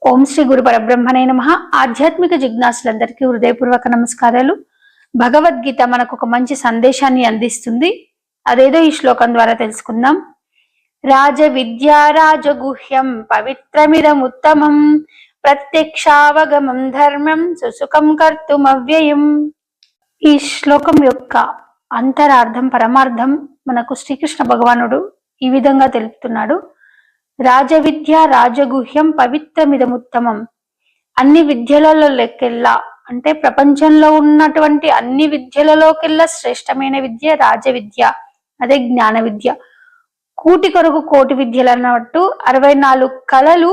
ఓం శ్రీ గురు పరబ్రహ్మణే నమః. ఆధ్యాత్మిక జిజ్ఞాసులందరికీ హృదయపూర్వక నమస్కారాలు. భగవద్గీత మనకు ఒక మంచి సందేశాన్ని అందిస్తుంది. అదేదో ఈ శ్లోకం ద్వారా తెలుసుకుందాం. రాజ విద్యా రాజగుహ్యం పవిత్రమిదముత్తమం ప్రత్యక్షావగమం ధర్మం సుసుఖం కర్తుమవ్యయం. ఈ శ్లోకం యొక్క అంతరార్థం పరమార్థం మనకు శ్రీకృష్ణ భగవానుడు ఈ విధంగా తెలుపుతున్నాడు. రాజ విద్య రాజగుహ్యం పవిత్రమిదముత్తమం. అన్ని విద్యలలో లెక్కెల్లా అంటే ప్రపంచంలో ఉన్నటువంటి అన్ని విద్యలలోకెల్లా శ్రేష్టమైన విద్య రాజ విద్య, అదే జ్ఞాన విద్య. కూటి కొరకు కోటి విద్యలు అన్నట్టు 64 కళలు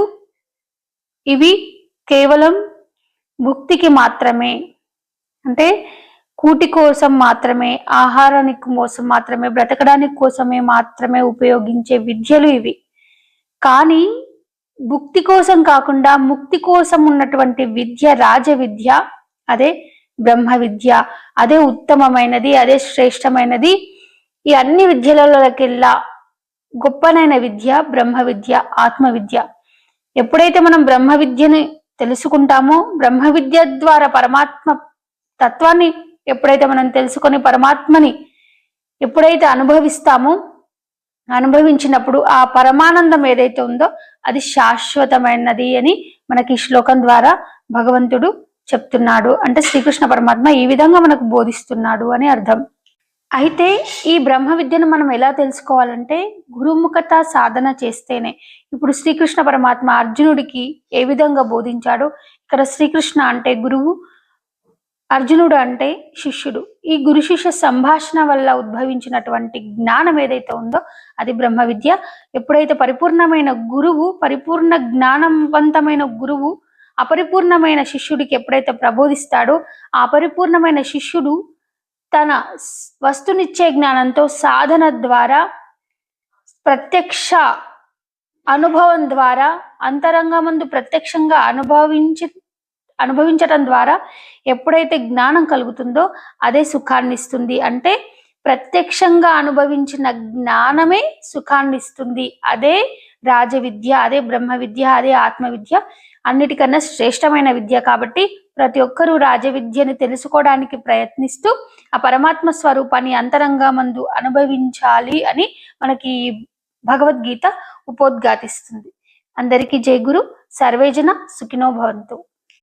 ఇవి కేవలం భుక్తికి మాత్రమే, అంటే కూటి కోసం మాత్రమే, ఆహారానికి కోసం మాత్రమే, బ్రతకడానికి కోసమే మాత్రమే ఉపయోగించే విద్యలు ఇవి. కానీ భుక్తి కోసం కాకుండా ముక్తి కోసం ఉన్నటువంటి విద్య రాజ విద్య, అదే బ్రహ్మ విద్య, అదే ఉత్తమమైనది, అదే శ్రేష్టమైనది. ఈ అన్ని విద్యలలోకెల్లా గొప్పనైన విద్య బ్రహ్మ విద్య, ఆత్మ విద్య. ఎప్పుడైతే మనం బ్రహ్మ విద్యని తెలుసుకుంటామో, బ్రహ్మ విద్య ద్వారా పరమాత్మ తత్వాన్ని ఎప్పుడైతే మనం తెలుసుకొని పరమాత్మని ఎప్పుడైతే అనుభవించినప్పుడు ఆ పరమానందం ఏదైతే ఉందో అది శాశ్వతమైనది అని మనకి ఈ శ్లోకం ద్వారా భగవంతుడు చెప్తున్నాడు. అంటే శ్రీకృష్ణ పరమాత్మ ఈ విధంగా మనకు బోధిస్తున్నాడు అని అర్థం. అయితే ఈ బ్రహ్మ విద్యను మనం ఎలా తెలుసుకోవాలంటే గురుముఖత సాధన చేస్తేనే. ఇప్పుడు శ్రీకృష్ణ పరమాత్మ అర్జునుడికి ఏ విధంగా బోధించాడో, ఇక్కడ శ్రీకృష్ణ అంటే గురువు, అర్జునుడు అంటే శిష్యుడు. ఈ గురు శిష్య సంభాషణ వల్ల ఉద్భవించినటువంటి జ్ఞానం ఏదైతే ఉందో అది బ్రహ్మ విద్య. ఎప్పుడైతే పరిపూర్ణమైన గురువు, పరిపూర్ణ జ్ఞానవంతమైన గురువు అపరిపూర్ణమైన శిష్యుడికి ఎప్పుడైతే ప్రబోధిస్తాడో, ఆ పరిపూర్ణమైన శిష్యుడు తన వస్తునిచ్చే జ్ఞానంతో సాధన ద్వారా, ప్రత్యక్ష అనుభవం ద్వారా, అంతరంగమందు ప్రత్యక్షంగా అనుభవించటం ద్వారా ఎప్పుడైతే జ్ఞానం కలుగుతుందో అదే సుఖాన్ని ఇస్తుంది. అంటే ప్రత్యక్షంగా అనుభవించిన జ్ఞానమే సుఖాన్ని ఇస్తుంది. అదే రాజ విద్య, అదే బ్రహ్మ విద్య, అదే ఆత్మ విద్య, అన్నిటికన్నా శ్రేష్టమైన విద్య. కాబట్టి ప్రతి ఒక్కరూ రాజ విద్యని తెలుసుకోవడానికి ప్రయత్నిస్తూ ఆ పరమాత్మ స్వరూపాన్ని అంతరంగమందు అనుభవించాలి అని మనకి భగవద్గీత ఉపోద్ఘాటిస్తుంది. అందరికీ జై గురు. సర్వేజన సుఖినో భవంతు.